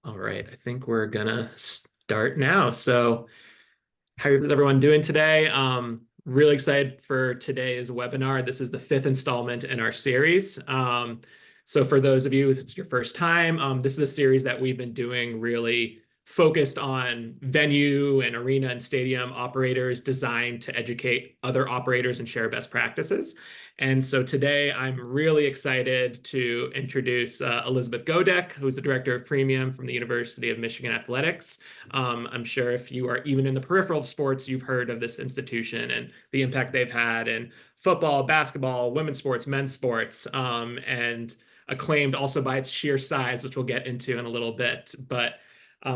All right, I think we're gonna start now. So, how is everyone doing today? Really excited for today's webinar. This is the fifth installment in our series. So for those of you, if it's your first time, this is a series that we've been doing really focused on venue and arena and stadium operators designed to educate other operators and share best practices. And so today I'm really excited to introduce Elizabeth Godek, who's the director of premium from the University of Michigan Athletics. I'm sure if you are even in the peripheral of sports, you've heard of this institution and the impact they've had in football, basketball, women's sports, men's sports, and acclaimed also by its sheer size, which we'll get into in a little bit. But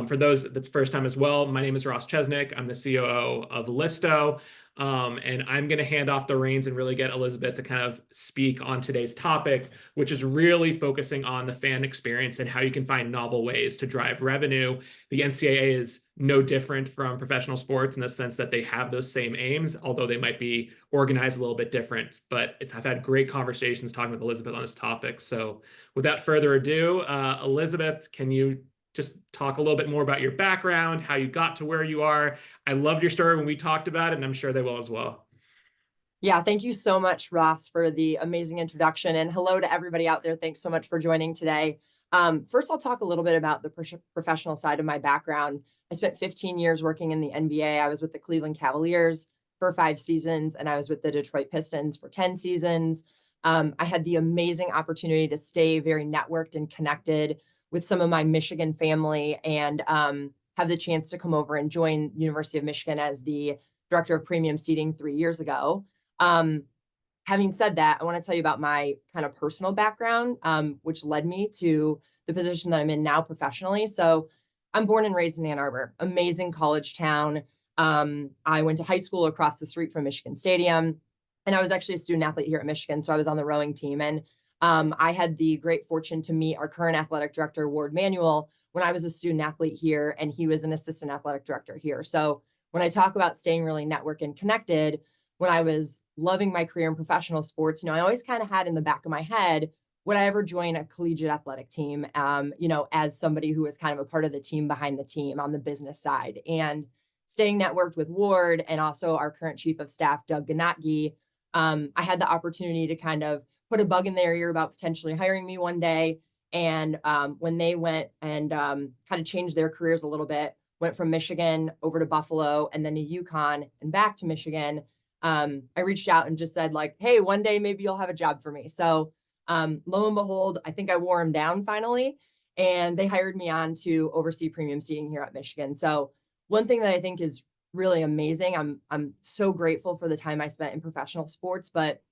for those that's first time as well, my name is Ross Chesnick. I'm the COO of Listo. And I'm going to hand off the reins and really get Elizabeth to kind of speak on today's topic, which is really focusing on the fan experience and how you can find novel ways to drive revenue. The NCAA is no different from professional sports in the sense that they have those same aims, although they might be organized a little bit different. But I've had great conversations talking with Elizabeth on this topic. So without further ado, Elizabeth, can you just talk a little bit more about your background, how you got to where you are? I loved your story when we talked about it, and I'm sure they will as well. Yeah, thank you so much, Ross, for the amazing introduction. And hello to everybody out there. Thanks so much for joining today. First, I'll talk a little bit about the professional side of my background. I spent 15 years working in the NBA. I was with the Cleveland Cavaliers for 5 seasons, and I was with the Detroit Pistons for 10 seasons. I had the amazing opportunity to stay very networked and connected with some of my Michigan family and have the chance to come over and join University of Michigan as the director of premium seating 3 years ago. Um, Having said that, I want to tell you about my kind of personal background, which led me to the position that I'm in now professionally. So I'm born and raised in Ann Arbor, amazing college town. I went to high school across the street from Michigan Stadium, and I was actually a student athlete here at Michigan. So I was on the rowing team. And I had the great fortune to meet our current athletic director, Ward Manuel, when I was a student athlete here, and he was an assistant athletic director here. So when I talk about staying really networked and connected, when I was loving my career in professional sports, I always kind of had in the back of my head, would I ever join a collegiate athletic team, as somebody who was kind of a part of the team behind the team on the business side. And staying networked with Ward and also our current chief of staff, Doug Ganatgi, I had the opportunity to kind of put a bug in their ear about potentially hiring me one day. And when they went and kind of changed their careers a little bit, went from Michigan over to Buffalo and then to UConn and back to Michigan, I reached out and just said like, hey, one day maybe you'll have a job for me. So lo and behold, I think I wore them down finally. And they hired me on to oversee premium seating here at Michigan. So one thing that I think is really amazing, I'm so grateful for the time I spent in professional sports, but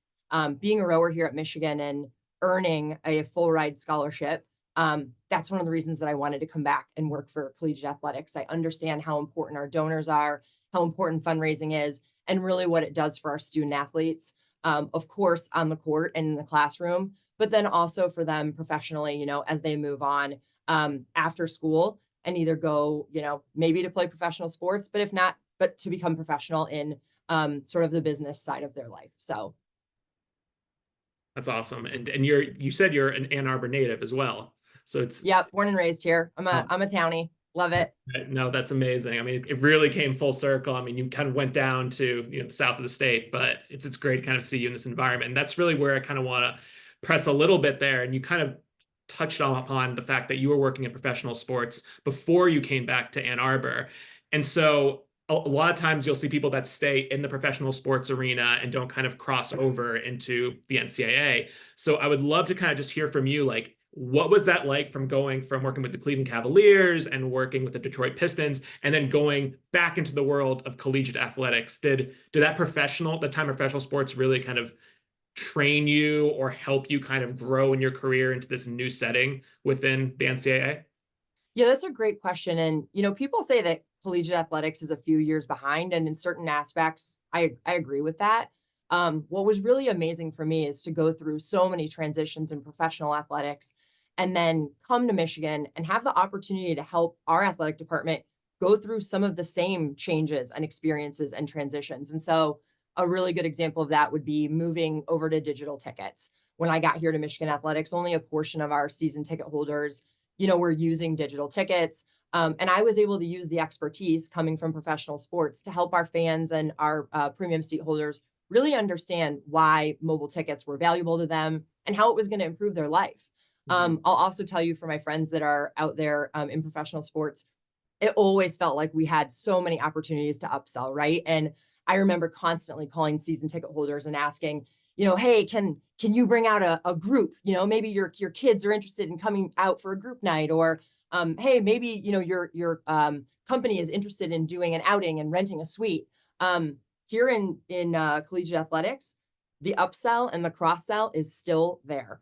being a rower here at Michigan and earning a full ride scholarship, that's one of the reasons that I wanted to come back and work for collegiate athletics. I understand how important our donors are, how important fundraising is, and really what it does for our student athletes, of course, on the court and in the classroom, but then also for them professionally, as they move on after school and either go, maybe to play professional sports, but if not, but to become professional in sort of the business side of their life. So That's awesome. And you said you're an Ann Arbor native as well. So it's yeah, born and raised here. I'm a townie. Love it. no, that's amazing. I mean, it really came full circle. I mean, you kind of went down to the south of the state, but it's great to kind of see you in this environment. And that's really where I kind of want to press a little bit there. And you kind of touched upon the fact that you were working in professional sports before you came back to Ann Arbor. And so a lot of times you'll see people that stay in the professional sports arena and don't kind of cross over into the NCAA. So I would love to kind of just hear from you, like, what was that like from going from working with the Cleveland Cavaliers and working with the Detroit Pistons and then going back into the world of collegiate athletics? Did that the time of professional sports really kind of train you or help you kind of grow in your career into this new setting within the NCAA? Yeah, that's a great question. And, people say that collegiate athletics is a few years behind. And in certain aspects, I agree with that. What was really amazing for me is to go through so many transitions in professional athletics and then come to Michigan and have the opportunity to help our athletic department go through some of the same changes and experiences and transitions. And so a really good example of that would be moving over to digital tickets. When I got here to Michigan Athletics, only a portion of our season ticket holders we're using digital tickets. And I was able to use the expertise coming from professional sports to help our fans and our premium seat holders really understand why mobile tickets were valuable to them and how it was going to improve their life. I'll also tell you, for my friends that are out there in professional sports, it always felt like we had so many opportunities to upsell, right? And I remember constantly calling season ticket holders and asking, hey, can you bring out a group? Maybe your kids are interested in coming out for a group night, or hey, maybe your company is interested in doing an outing and renting a suite. Here in collegiate athletics, the upsell and the cross sell is still there.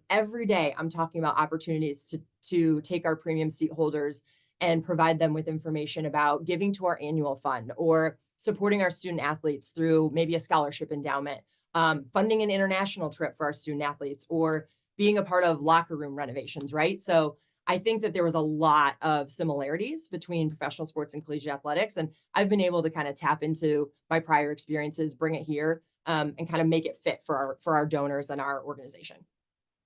Every day, I'm talking about opportunities to take our premium seat holders and provide them with information about giving to our annual fund, or supporting our student athletes through maybe a scholarship endowment, funding an international trip for our student athletes, or being a part of locker room renovations, right? So I think that there was a lot of similarities between professional sports and collegiate athletics, and I've been able to kind of tap into my prior experiences, bring it here, and kind of make it fit for our donors and our organization.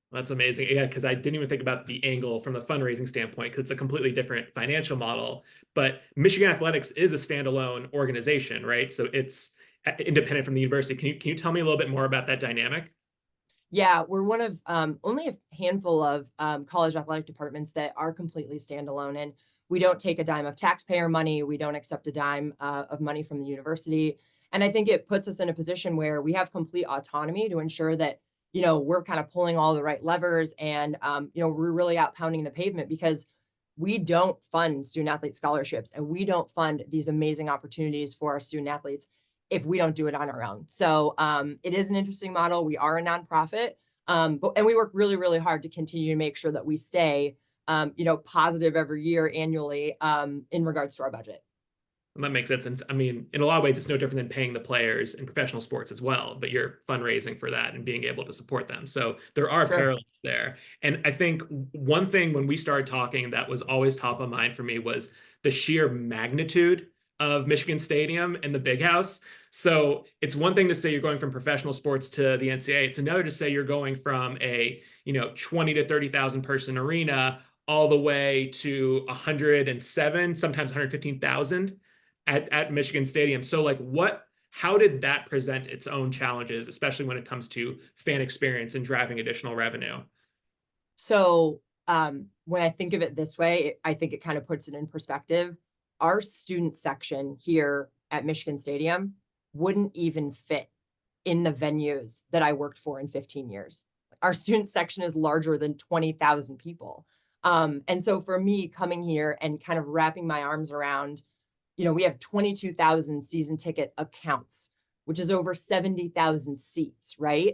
That's amazing. Yeah, because I didn't even think about the angle from the fundraising standpoint, because it's a completely different financial model. But Michigan Athletics is a standalone organization, right? So it's independent from the university. Can you tell me a little bit more about that dynamic? Yeah, we're one of only a handful of college athletic departments that are completely standalone, and we don't take a dime of taxpayer money. We don't accept a dime of money from the university. And I think it puts us in a position where we have complete autonomy to ensure that, we're kind of pulling all the right levers, and, we're really out pounding the pavement, because we don't fund student athlete scholarships and we don't fund these amazing opportunities for our student athletes if we don't do it on our own. So it is an interesting model. We are a nonprofit, and we work really, really hard to continue to make sure that we stay, positive every year annually in regards to our budget. And that makes sense. And I mean, in a lot of ways, it's no different than paying the players in professional sports as well, but you're fundraising for that and being able to support them. So there are Sure. parallels there. And I think one thing when we started talking that was always top of mind for me was the sheer magnitude of Michigan Stadium and the Big House. So it's one thing to say you're going from professional sports to the NCAA. It's another to say you're going from a 20 to 30,000 person arena all the way to 107, sometimes 115,000 at Michigan Stadium. So like how did that present its own challenges, especially when it comes to fan experience and driving additional revenue? So when I think of it this way, I think it kind of puts it in perspective. Our student section here at Michigan Stadium wouldn't even fit in the venues that I worked for in 15 years. Our student section is larger than 20,000 people. And so for me, coming here and kind of wrapping my arms around, we have 22,000 season ticket accounts, which is over 70,000 seats, right?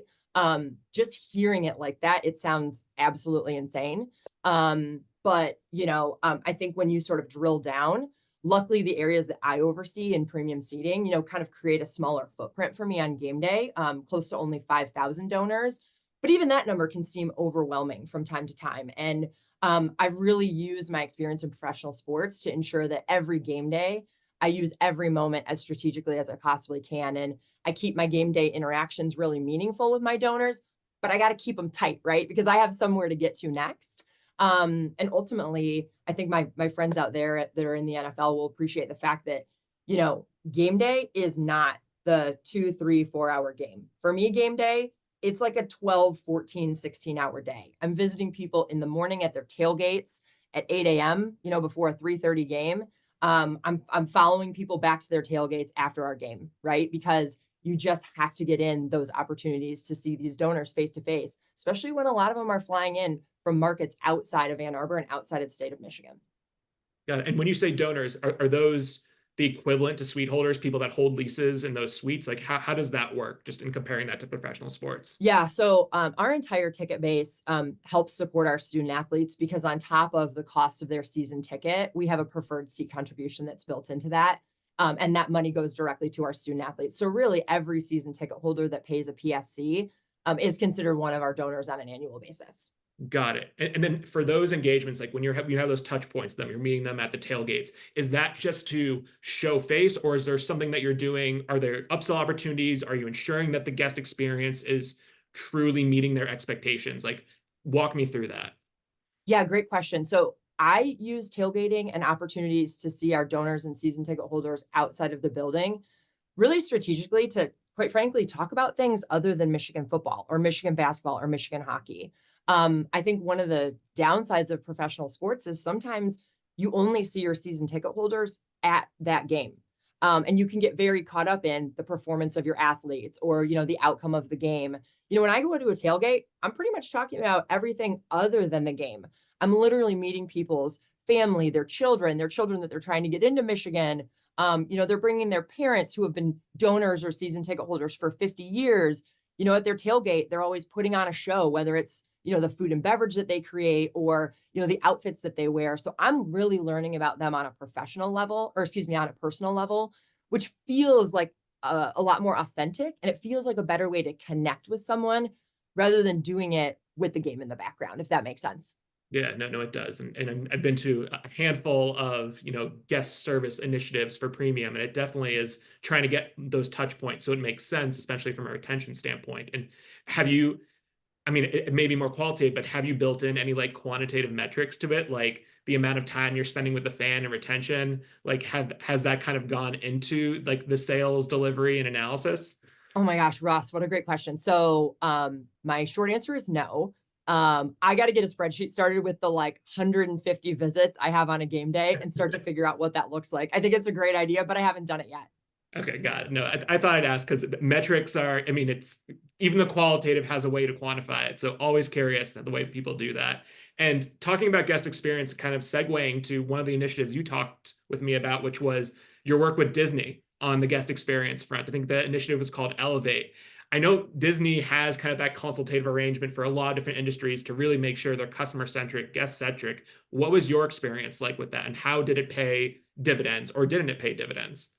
Just hearing it like that, it sounds absolutely insane. But I think when you sort of drill down, luckily the areas that I oversee in premium seating, kind of create a smaller footprint for me on game day, close to only 5,000 donors. But even that number can seem overwhelming from time to time. And I've really used my experience in professional sports to ensure that every game day, I use every moment as strategically as I possibly can. And I keep my game day interactions really meaningful with my donors, but I got to keep them tight, right? Because I have somewhere to get to next. And ultimately, I think my friends out there that are in the NFL will appreciate the fact that, game day is not the 2, 3, 4 hour game. For me, game day, it's like a 12, 14, 16 hour day. I'm visiting people in the morning at their tailgates at 8 a.m., before a 3:30 game. I'm following people back to their tailgates after our game, right? Because you just have to get in those opportunities to see these donors face to face, especially when a lot of them are flying in from markets outside of Ann Arbor and outside of the state of Michigan. Got it. And when you say donors, are those the equivalent to suite holders, people that hold leases in those suites? Like how does that work, just in comparing that to professional sports? Yeah, so our entire ticket base helps support our student athletes, because on top of the cost of their season ticket, we have a preferred seat contribution that's built into that. And that money goes directly to our student athletes. So really every season ticket holder that pays a PSC is considered one of our donors on an annual basis. Got it. And then for those engagements, like when you have those touch points, them you're meeting them at the tailgates. Is that just to show face, or is there something that you're doing? Are there upsell opportunities? Are you ensuring that the guest experience is truly meeting their expectations? Like, walk me through that. Yeah, great question. So I use tailgating and opportunities to see our donors and season ticket holders outside of the building really strategically to, quite frankly, talk about things other than Michigan football or Michigan basketball or Michigan hockey. I think one of the downsides of professional sports is sometimes you only see your season ticket holders at that game. And you can get very caught up in the performance of your athletes or, the outcome of the game. When I go to a tailgate, I'm pretty much talking about everything other than the game. I'm literally meeting people's family, their children that they're trying to get into Michigan. They're bringing their parents who have been donors or season ticket holders for 50 years. At their tailgate, they're always putting on a show, whether it's, the food and beverage that they create or, the outfits that they wear. So I'm really learning about them on a professional level, or excuse me, on a personal level, which feels like a lot more authentic. And it feels like a better way to connect with someone rather than doing it with the game in the background, if that makes sense. Yeah, no, it does. And I've been to a handful of, guest service initiatives for premium, and it definitely is trying to get those touch points so it makes sense, especially from a retention standpoint. And have you, I mean, it may be more qualitative, but have you built in any like quantitative metrics to it, like the amount of time you're spending with the fan and retention? Like, has that kind of gone into like the sales, delivery, and analysis? Oh my gosh, Ross, what a great question. So, my short answer is no. I got to get a spreadsheet started with the like 150 visits I have on a game day and start to figure out what that looks like. I think it's a great idea, but I haven't done it yet. Okay, got it. No, I thought I'd ask because metrics are, I mean, it's even the qualitative has a way to quantify it. So always curious the way people do that. And talking about guest experience, kind of segueing to one of the initiatives you talked with me about, which was your work with Disney on the guest experience front. I think the initiative was called Elevate. I know Disney has kind of that consultative arrangement for a lot of different industries to really make sure they're customer centric, guest centric. What was your experience like with that, and how did it pay dividends, or didn't it pay dividends?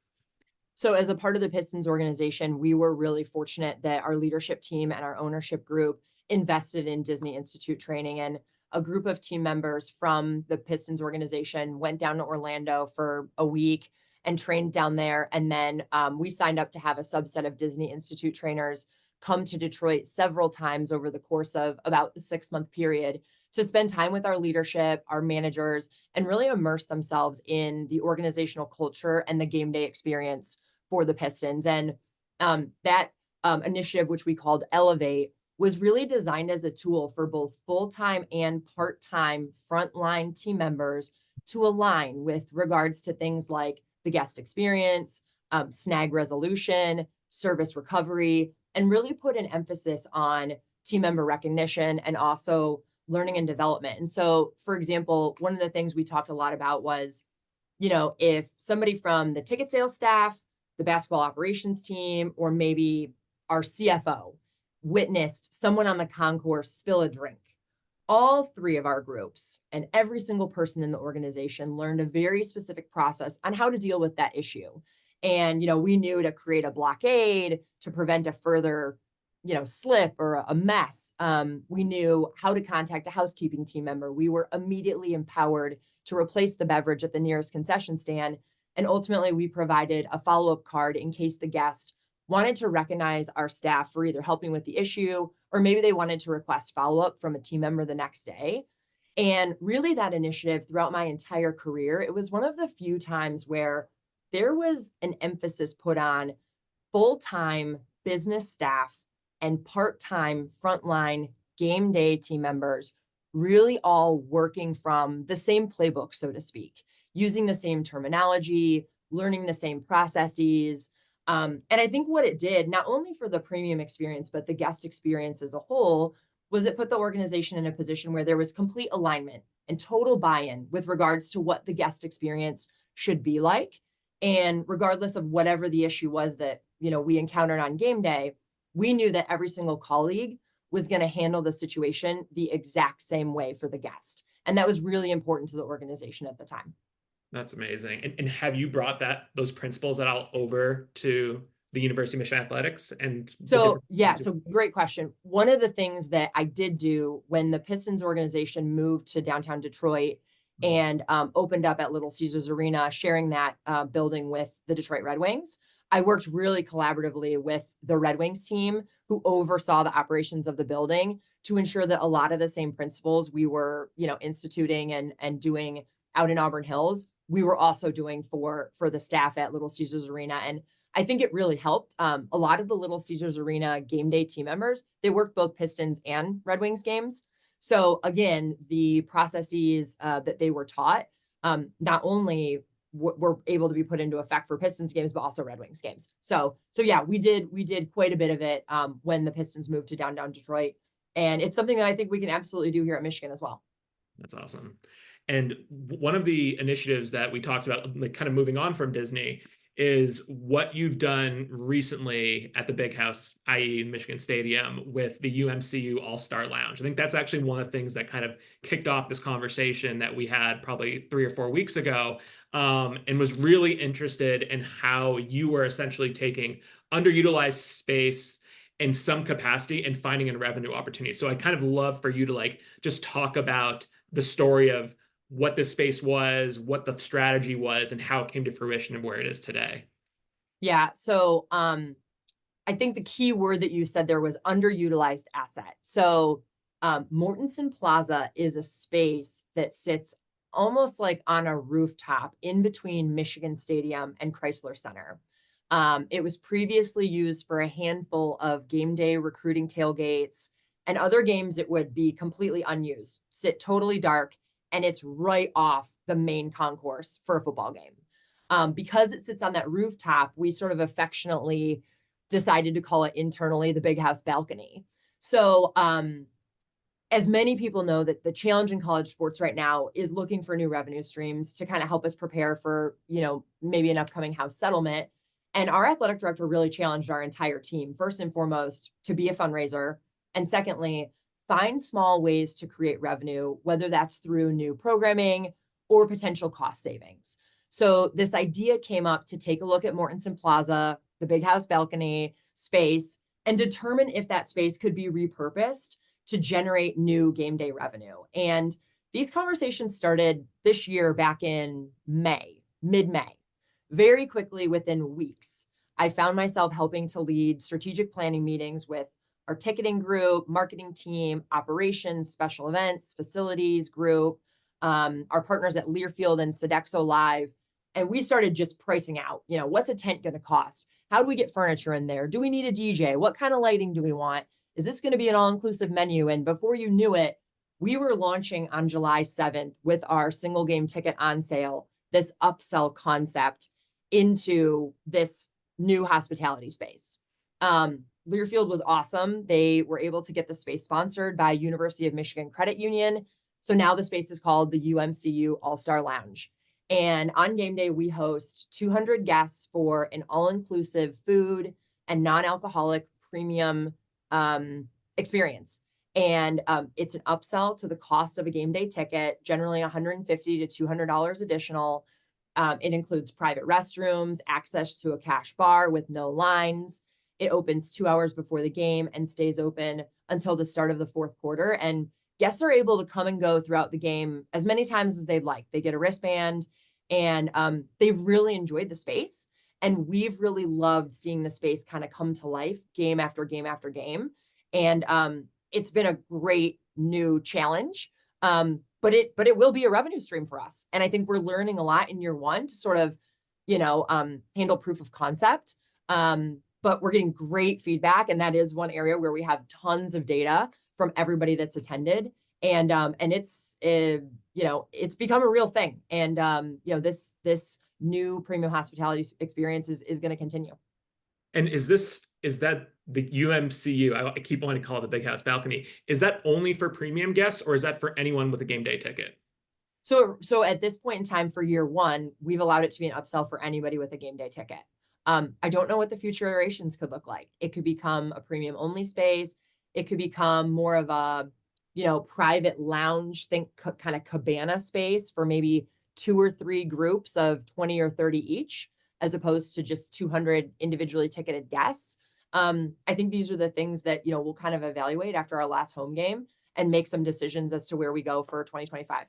So, as a part of the Pistons organization, we were really fortunate that our leadership team and our ownership group invested in Disney Institute training. And a group of team members from the Pistons organization went down to Orlando for a week and trained down there. And then we signed up to have a subset of Disney Institute trainers come to Detroit several times over the course of about the 6 month period to spend time with our leadership, our managers, and really immerse themselves in the organizational culture and the game day experience for the Pistons. And that initiative, which we called Elevate, was really designed as a tool for both full-time and part-time frontline team members to align with regards to things like the guest experience, snag resolution, service recovery, and really put an emphasis on team member recognition and also learning and development. And so, for example, one of the things we talked a lot about was, if somebody from the ticket sales staff, the basketball operations team, or maybe our CFO witnessed someone on the concourse spill a drink, all three of our groups and every single person in the organization learned a very specific process on how to deal with that issue. And, we knew to create a blockade to prevent a further, slip or a mess. We knew how to contact a housekeeping team member. We were immediately empowered to replace the beverage at the nearest concession stand. And ultimately, we provided a follow-up card in case the guest wanted to recognize our staff for either helping with the issue or maybe they wanted to request follow-up from a team member the next day. And really, that initiative throughout my entire career, it was one of the few times where there was an emphasis put on full-time business staff and part-time frontline game day team members really all working from the same playbook, so to speak, using the same terminology, learning the same processes. And I think what it did, not only for the premium experience, but the guest experience as a whole, was it put the organization in a position where there was complete alignment and total buy-in with regards to what the guest experience should be like. And regardless of whatever the issue was that, we encountered on game day, we knew that every single colleague was going to handle the situation the exact same way for the guest. And that was really important to the organization at the time. That's amazing. And have you brought those principles at all over to the University of Michigan Athletics and the So, different? yeah, so great question. One of the things that I did do when the Pistons organization moved to downtown Detroit and opened up at Little Caesars Arena, sharing that building with the Detroit Red Wings, I worked really collaboratively with the Red Wings team who oversaw the operations of the building to ensure that a lot of the same principles we were, instituting and doing out in Auburn Hills, we were also doing for the staff at Little Caesars Arena. And I think it really helped. A lot of the Little Caesars Arena game day team members, they worked both Pistons and Red Wings games. So again, the processes that they were taught not only were able to be put into effect for Pistons games, but also Red Wings games. So yeah, we did quite a bit of it when the Pistons moved to downtown Detroit. And it's something that I think we can absolutely do here at Michigan as well. That's awesome. And one of the initiatives that we talked about, like kind of moving on from Disney, is what you've done recently at the Big House, i.e. Michigan Stadium, with the UMCU All-Star Lounge. I think that's actually one of the things that kind of kicked off this conversation that we had probably 3 or 4 weeks ago, and was really interested in how you were essentially taking underutilized space in some capacity and finding a revenue opportunity. So I kind of love for you to like just talk about the story of what the space was, what the strategy was, and how it came to fruition and where it is today. Yeah. So I think the key word that you said there was underutilized asset. So Mortensen Plaza is a space that sits almost like on a rooftop in between Michigan Stadium and Chrysler Center. It was previously used for a handful of game day recruiting tailgates and other games. It would be completely unused, sit totally dark, and it's right off the main concourse for a football game. Because it sits on that rooftop, we sort of affectionately decided to call it internally the Big House balcony. So as many people know, that the challenge in college sports right now is looking for new revenue streams to kind of help us prepare for, maybe an upcoming house settlement. And our athletic director really challenged our entire team, first and foremost, to be a fundraiser. And secondly, find small ways to create revenue, whether that's through new programming or potential cost savings. So this idea came up to take a look at Mortensen Plaza, the Big House balcony space, and determine if that space could be repurposed to generate new game day revenue. And these conversations started this year back in mid-May. Very quickly, within weeks, I found myself helping to lead strategic planning meetings with our ticketing group, marketing team, operations, special events, facilities group, our partners at Learfield and Sodexo Live. And we started just pricing out, what's a tent going to cost? How do we get furniture in there? Do we need a DJ? What kind of lighting do we want? Is this going to be an all-inclusive menu? And before you knew it, we were launching on July 7th with our single game ticket on sale, this upsell concept into this new hospitality space. Learfield was awesome. They were able to get the space sponsored by University of Michigan Credit Union. So now the space is called the UMCU All-Star Lounge. And on game day, we host 200 guests for an all-inclusive food and non-alcoholic premium experience. And it's an upsell to the cost of a game day ticket, generally $150 to $200 additional. It includes private restrooms, access to a cash bar with no lines. It opens 2 hours before the game and stays open until the start of the fourth quarter. And guests are able to come and go throughout the game as many times as they'd like. They get a wristband, and they've really enjoyed the space. And we've really loved seeing the space kind of come to life game after game after game. And it's been a great new challenge. But it will be a revenue stream for us. And I think we're learning a lot in year one to sort of, handle proof of concept. But we're getting great feedback. And that is one area where we have tons of data from everybody that's attended. And it's, it's become a real thing. And, this new premium hospitality experience is going to continue. And is that the UMCU? I keep wanting to call it the Big House balcony. Is that only for premium guests, or is that for anyone with a game day ticket? So at this point in time for year one, we've allowed it to be an upsell for anybody with a game day ticket. I don't know what the future iterations could look like. It could become a premium only space. It could become more of a, private lounge, think kind of cabana space for maybe 2 or 3 groups of 20 or 30 each, as opposed to just 200 individually ticketed guests. I think these are the things that, we'll kind of evaluate after our last home game and make some decisions as to where we go for 2025.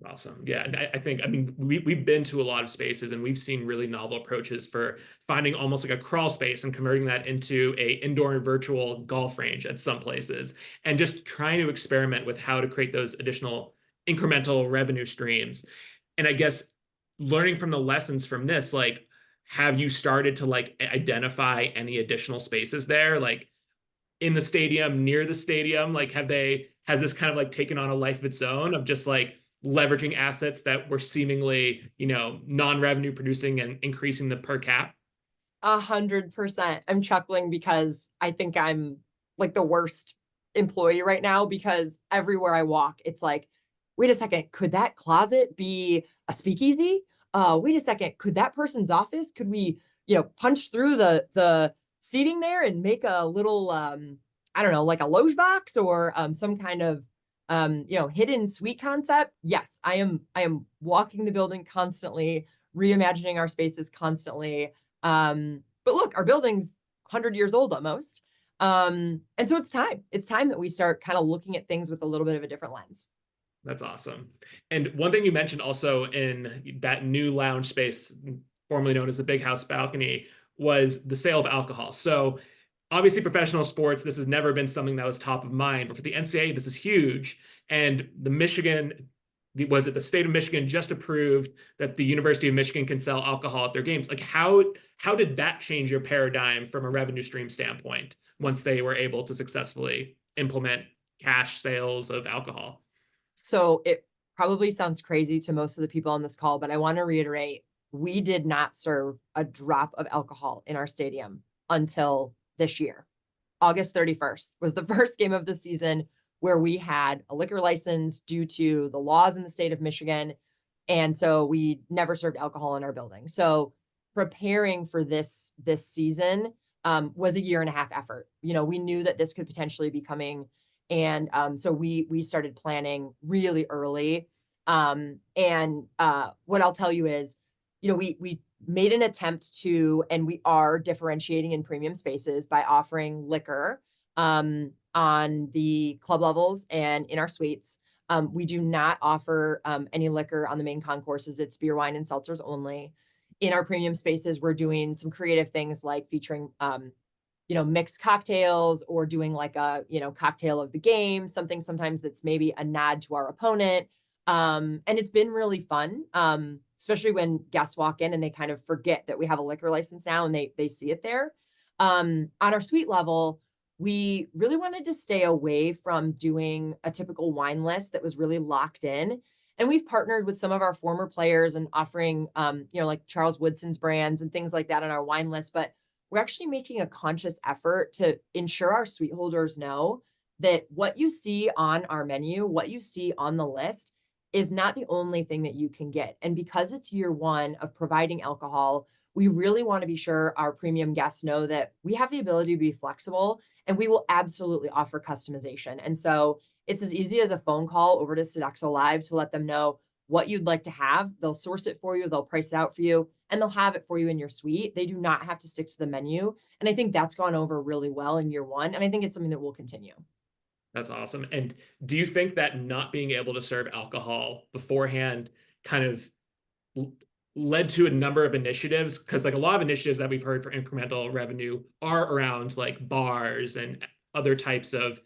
Awesome. Yeah. And I think, I mean, we've been to a lot of spaces and we've seen really novel approaches for finding almost like a crawl space and converting that into a indoor and virtual golf range at some places and just trying to experiment with how to create those additional incremental revenue streams. And I guess learning from the lessons from this, like, have you started to like identify any additional spaces there? Like, in the stadium, near the stadium? Like, has this kind of like taken on a life of its own of just like leveraging assets that were seemingly, non-revenue producing and increasing the per cap? 100%. I'm chuckling because I think I'm like the worst employee right now because everywhere I walk, it's like, wait a second, could that closet be a speakeasy? Wait a second, could that person's office? Could we, punch through the seating there and make a little I don't know, like a loge box or some kind of hidden suite concept? Yes, I am walking the building constantly, reimagining our spaces constantly. But look, our building's 100 years old almost. And so it's time that we start kind of looking at things with a little bit of a different lens. That's awesome. And one thing you mentioned also in that new lounge space, formerly known as the Big House Balcony, was the sale of alcohol. So obviously, professional sports, this has never been something that was top of mind, but for the NCAA, this is huge. And the state of Michigan just approved that the University of Michigan can sell alcohol at their games. Like, how did that change your paradigm from a revenue stream standpoint once they were able to successfully implement cash sales of alcohol? So it probably sounds crazy to most of the people on this call, but I want to reiterate, we did not serve a drop of alcohol in our stadium until this year. August 31st was the first game of the season where we had a liquor license due to the laws in the state of Michigan. And so we never served alcohol in our building. So preparing for this season was a year and a half effort. We knew that this could potentially be coming. And so we started planning really early. And what I'll tell you is, we made an attempt to, and we are differentiating in premium spaces by offering liquor on the club levels and in our suites. We do not offer any liquor on the main concourses. It's beer, wine, and seltzers only. In our premium spaces, we're doing some creative things like featuring mixed cocktails or doing like a, cocktail of the game, something sometimes that's maybe a nod to our opponent. And it's been really fun, especially when guests walk in and they kind of forget that we have a liquor license now and they see it there. On our suite level, we really wanted to stay away from doing a typical wine list that was really locked in. And we've partnered with some of our former players and offering, like Charles Woodson's brands and things like that on our wine list. But we're actually making a conscious effort to ensure our suite holders know that what you see on our menu, what you see on the list is not the only thing that you can get. And because it's year one of providing alcohol, we really want to be sure our premium guests know that we have the ability to be flexible and we will absolutely offer customization. And so it's as easy as a phone call over to Sodexo Live to let them know what you'd like to have. They'll source it for you, they'll price it out for you, and they'll have it for you in your suite. They do not have to stick to the menu. And I think that's gone over really well in year one. And I think it's something that will continue. That's awesome. And do you think that not being able to serve alcohol beforehand kind of led to a number of initiatives? Because like a lot of initiatives that we've heard for incremental revenue are around like bars and other types of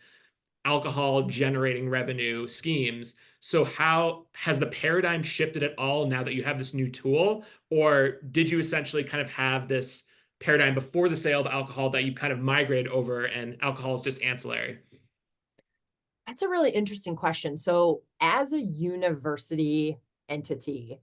alcohol generating revenue schemes. So how has the paradigm shifted at all now that you have this new tool? Or did you essentially kind of have this paradigm before the sale of alcohol that you've kind of migrated over and alcohol is just ancillary? That's a really interesting question. So, as a university entity,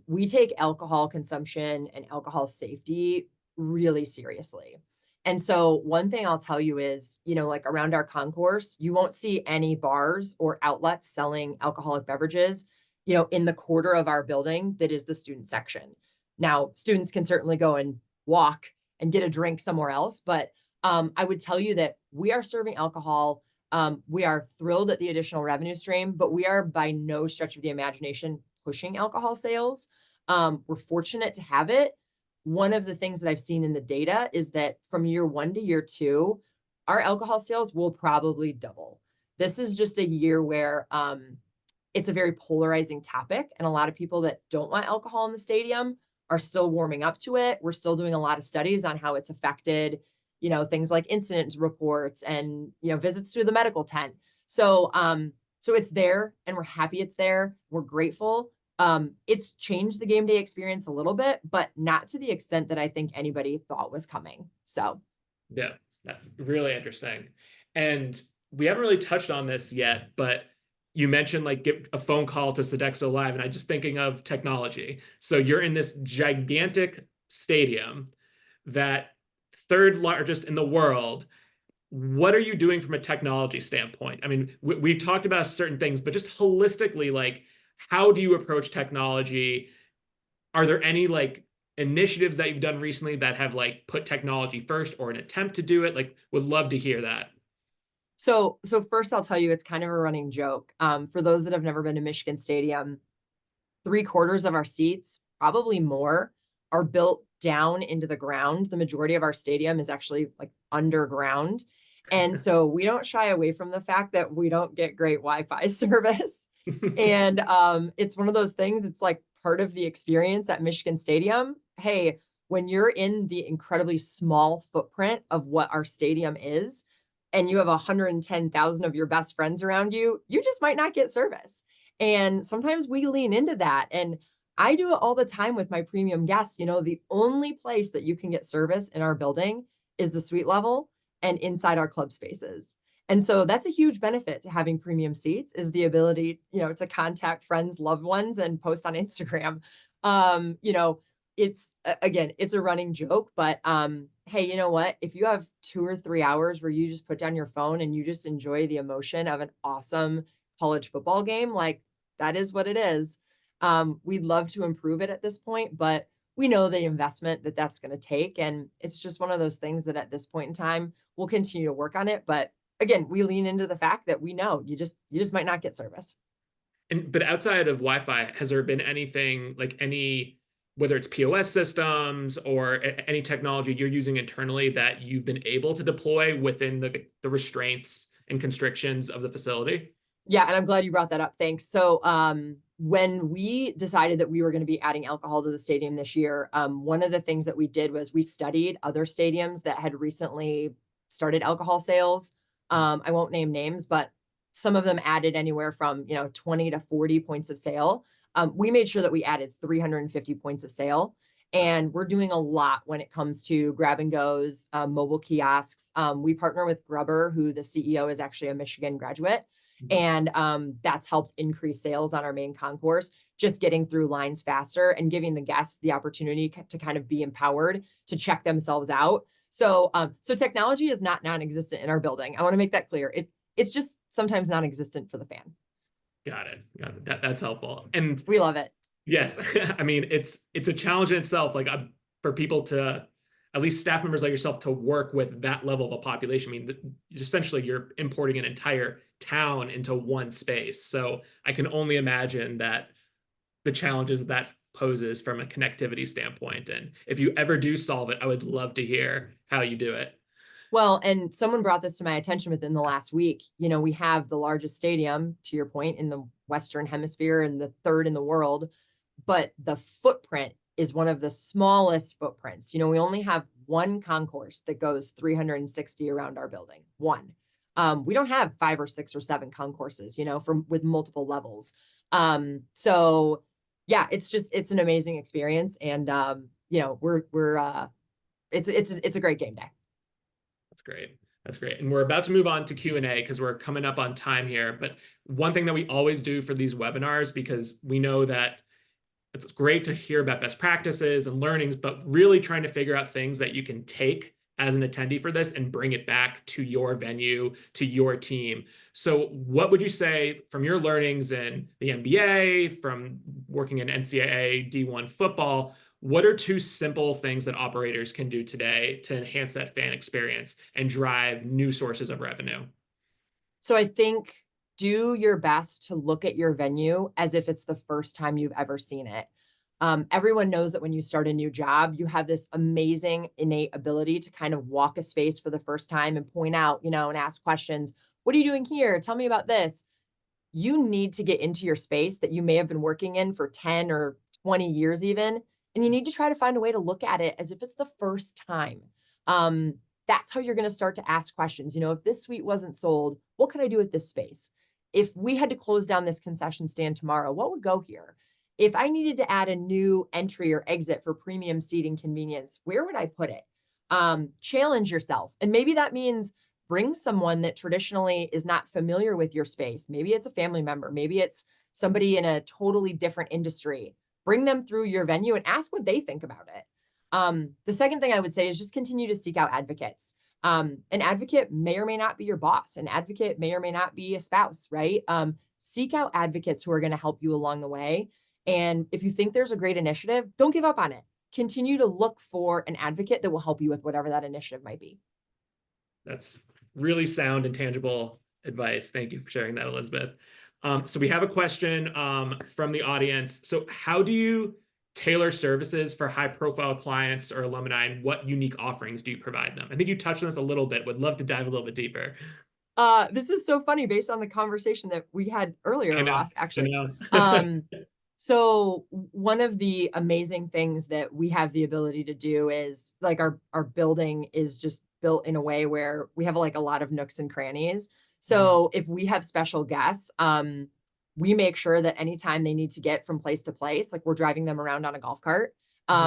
we take alcohol consumption and alcohol safety really seriously. And so, one thing I'll tell you is, like around our concourse, you won't see any bars or outlets selling alcoholic beverages, in the quarter of our building that is the student section. Now, students can certainly go and walk and get a drink somewhere else, but I would tell you that we are serving alcohol. We are thrilled at the additional revenue stream, but we are by no stretch of the imagination pushing alcohol sales. We're fortunate to have it. One of the things that I've seen in the data is that from year one to year two, our alcohol sales will probably double. This is just a year where it's a very polarizing topic. And a lot of people that don't want alcohol in the stadium are still warming up to it. We're still doing a lot of studies on how it's affected, things like incident reports and, visits to the medical tent. So it's there and we're happy it's there. We're grateful. It's changed the game day experience a little bit, but not to the extent that I think anybody thought was coming. So Yeah, that's really interesting. And we haven't really touched on this yet, but you mentioned like give a phone call to Sodexo Live, and I'm just thinking of technology. So you're in this gigantic stadium, that third largest in the world. What are you doing from a technology standpoint? I mean, we've talked about certain things, but just holistically, like, how do you approach technology? Are there any like initiatives that you've done recently that have like put technology first or an attempt to do it? Like, would love to hear that. so first I'll tell you it's kind of a running joke. For those that have never been to Michigan Stadium, 3/4 of our seats, probably more, are built down into the ground. The majority of our stadium is actually like underground. And so we don't shy away from the fact that we don't get great Wi-Fi service. And it's one of those things, it's like part of the experience at Michigan Stadium. Hey, when you're in the incredibly small footprint of what our stadium is, and you have 110,000 of your best friends around you, you just might not get service. And sometimes we lean into that. And I do it all the time with my premium guests. The only place that you can get service in our building is the suite level and inside our club spaces. And so that's a huge benefit to having premium seats, is the ability, to contact friends, loved ones, and post on Instagram. Um, you know, again, it's a running joke, but hey, you know what? If you have 2 or 3 hours where you just put down your phone and you just enjoy the emotion of an awesome college football game, like, that is what it is. We'd love to improve it at this point, but we know the investment that that's going to take. And it's just one of those things that at this point in time, we'll continue to work on it. But again, we lean into the fact that we know you just might not get service. But outside of Wi-Fi, has there been anything like any, whether it's POS systems or any technology you're using internally that you've been able to deploy within the restraints and constrictions of the facility? Yeah, and I'm glad you brought that up. Thanks. So, when we decided that we were going to be adding alcohol to the stadium this year, one of the things that we did was we studied other stadiums that had recently started alcohol sales. I won't name names, but some of them added anywhere from 20 to 40 points of sale. We made sure that we added 350 points of sale. And we're doing a lot when it comes to grab and goes, mobile kiosks. We partner with Grubber, who the CEO is actually a Michigan graduate. And that's helped increase sales on our main concourse, just getting through lines faster and giving the guests the opportunity to kind of be empowered to check themselves out. So technology is not non-existent in our building. I want to make that clear. It's just sometimes non-existent for the fan. Got it. Got it. That's helpful. And We love it. yes, I mean, it's a challenge in itself, like for people to, at least staff members like yourself, to work with that level of a population. I mean, essentially you're importing an entire town into one space. So I can only imagine that the challenges that poses from a connectivity standpoint. And if you ever do solve it, I would love to hear how you do it. Well, and someone brought this to my attention within the last week. We have the largest stadium, to your point, in the Western Hemisphere and the third in the world, but the footprint is one of the smallest footprints. We only have one concourse that goes 360 around our building. One. We don't have 5 or 6 or 7 concourses, with multiple levels. So yeah, it's an amazing experience. And it's a great game day. That's great. That's great. And we're about to move on to Q&A because we're coming up on time here. But one thing that we always do for these webinars, because we know that it's great to hear about best practices and learnings, but really trying to figure out things that you can take as an attendee for this and bring it back to your venue, to your team. So what would you say from your learnings in the NBA, from working in NCAA D1 football, what are 2 simple things that operators can do today to enhance that fan experience and drive new sources of revenue? So I think do your best to look at your venue as if it's the first time you've ever seen it. Everyone knows that when you start a new job, you have this amazing innate ability to kind of walk a space for the first time and point out, and ask questions. What are you doing here? Tell me about this. you need to get into your space that you may have been working in for 10 or 20 years even, and you need to try to find a way to look at it as if it's the first time. That's how you're going to start to ask questions. You know, if this suite wasn't sold, what could I do with this space? If we had to close down this concession stand tomorrow, what would go here? If I needed to add a new entry or exit for premium seating convenience, where would I put it? Challenge yourself. And maybe that means bring someone that traditionally is not familiar with your space. Maybe it's a family member. Maybe it's somebody in a totally different industry. Bring them through your venue and ask what they think about it. The second thing I would say is just continue to seek out advocates. An advocate may or may not be your boss. An advocate may or may not be a spouse, right? Seek out advocates who are going to help you along the way. And if you think there's a great initiative, don't give up on it. Continue to look for an advocate that will help you with whatever that initiative might be. That's really sound and tangible advice. Thank you for sharing that, Elizabeth. So we have a question from the audience. So how do you tailor services for high-profile clients or alumni, and what unique offerings do you provide them? I think you touched on this a little bit. Would love to dive a little bit deeper. This is so funny based on the conversation that we had earlier, Ross, actually. So one of the amazing things that we have the ability to do is like our building is just built in a way where we have like a lot of nooks and crannies. So if we have special guests, we make sure that anytime they need to get from place to place, like we're driving them around on a golf cart,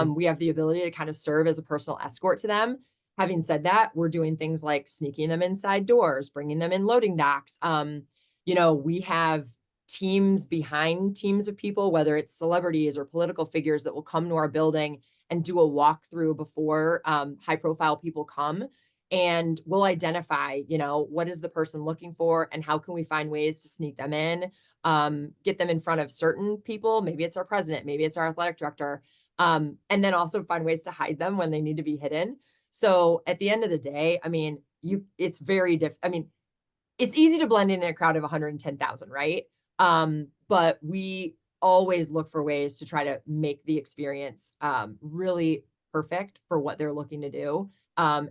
we have the ability to kind of serve as a personal escort to them. Having said that, we're doing things like sneaking them inside doors, bringing them in loading docks. You know, we have teams behind teams of people, whether it's celebrities or political figures that will come to our building and do a walkthrough before high profile people come. And we'll identify, you know, what is the person looking for and how can we find ways to sneak them in, get them in front of certain people. Maybe it's our president, maybe it's our athletic director. And then also find ways to hide them when they need to be hidden. So at the end of the day, I mean, it's very I mean, it's easy to blend in a crowd of 110,000, right? But we always look for ways to try to make the experience really perfect for what they're looking to do.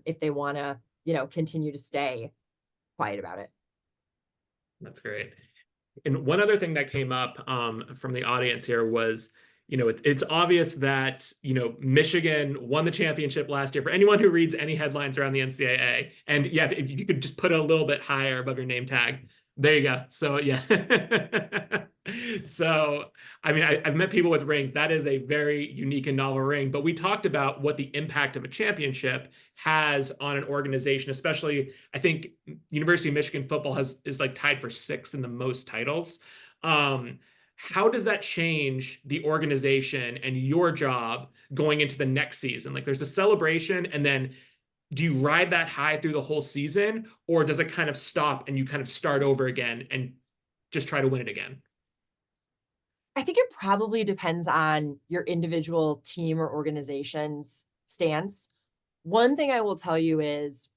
If they want to, you know, continue to stay quiet about it. That's great. And one other thing that came up from the audience here was, you know, it's obvious that, you know, Michigan won the championship last year. For anyone who reads any headlines around the NCAA, and yeah, if you could just put it a little bit higher above your name tag. There you go. So yeah. So, I mean, I've met people with rings. That is a very unique and novel ring. But we talked about what the impact of a championship has on an organization, especially I think University of Michigan football is like tied for 6th in the most titles. How does that change the organization and your job going into the next season? Like there's a celebration, and then do you ride that high through the whole season, or does it kind of stop and you kind of start over again and just try to win it again? I think it probably depends on your individual team or organization's stance. One thing I will tell you is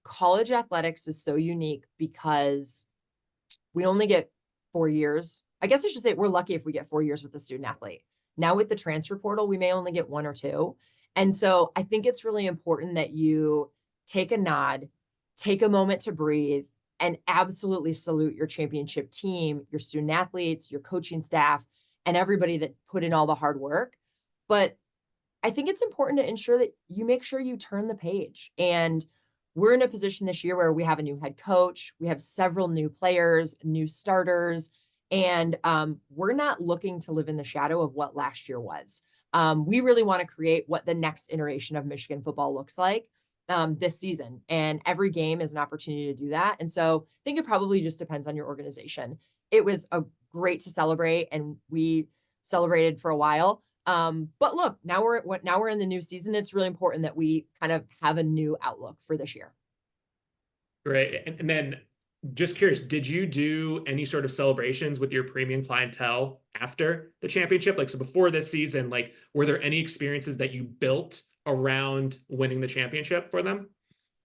college athletics is so unique because we only get 4 years. I guess I should say we're lucky if we get 4 years with a student athlete. Now with the transfer portal, we may only get 1 or 2. And so I think it's really important that you take a nod, take a moment to breathe, and absolutely salute your championship team, your student athletes, your coaching staff, and everybody that put in all the hard work. But I think it's important to ensure that you make sure you turn the page. And we're in a position this year where we have a new head coach, we have several new players, new starters, and we're not looking to live in the shadow of what last year was. We really want to create what the next iteration of Michigan football looks like this season. And every game is an opportunity to do that. And so I think it probably just depends on your organization. It was a great to celebrate, and we celebrated for a while. But look, now we're in the new season. It's really important that we kind of have a new outlook for this year. Great. And then just curious, did you do any sort of celebrations with your premium clientele after the championship? Like, so before this season, like, were there any experiences that you built around winning the championship for them?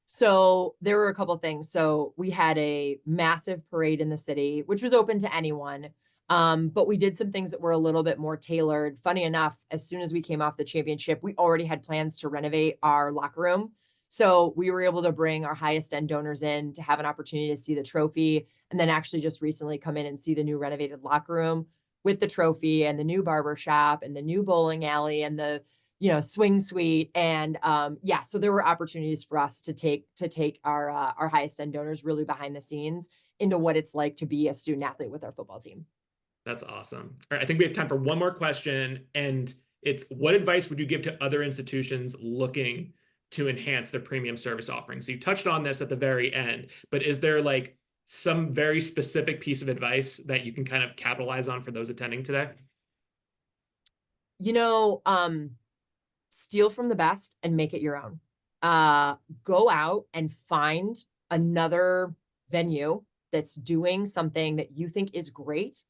So there were a couple of things. So we had a massive parade in the city, which was open to anyone. But we did some things that were a little bit more tailored. Funny enough, as soon as we came off the championship, we already had plans to renovate our locker room. So we were able to bring our highest end donors in to have an opportunity to see the trophy. and then actually just recently come in and see the new renovated locker room with the trophy and the new barber shop and the new bowling alley and the swing suite. And yeah, so there were opportunities for us to take our highest end donors really behind the scenes into what it's like to be a student athlete with our football team. That's awesome. All right, I think we have time for one more question, and it's what advice would you give to other institutions looking to enhance their premium service offerings? So you touched on this at the very end, but is there like some very specific piece of advice that you can kind of capitalize on for those attending today? You know, steal from the best and make it your own. Go out and find another venue that's doing something that you think is great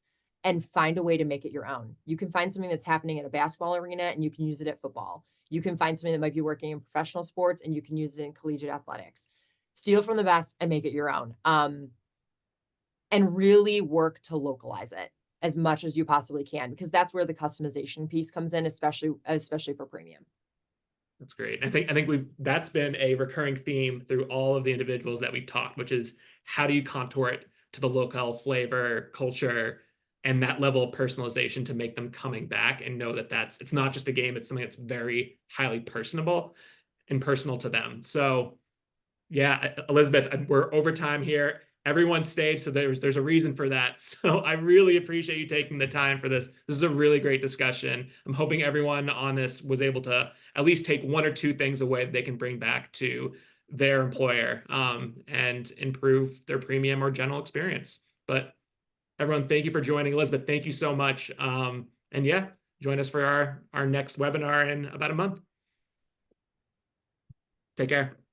and find a way to make it your own. You can find something that's happening at a basketball arena and you can use it at football. You can find something that might be working in professional sports and you can use it in collegiate athletics. Steal from the best and make it your own. And really work to localize it as much as you possibly can, because that's where the customization piece comes in, especially for premium. That's great. I think that's been a recurring theme through all of the individuals that we've talked, which is how do you contour it to the local flavor, culture, and that level of personalization to make them coming back and know that it's not just a game, it's something that's very highly personable and personal to them. So yeah, Elizabeth, we're over time here. Everyone stayed, so there's a reason for that. So I really appreciate you taking the time for this. This is a really great discussion. I'm hoping everyone on this was able to at least take one or two things away that they can bring back to their employer and improve their premium or general experience. But everyone, thank you for joining. Elizabeth, thank you so much. And yeah, join us for our next webinar in about a month. Take care.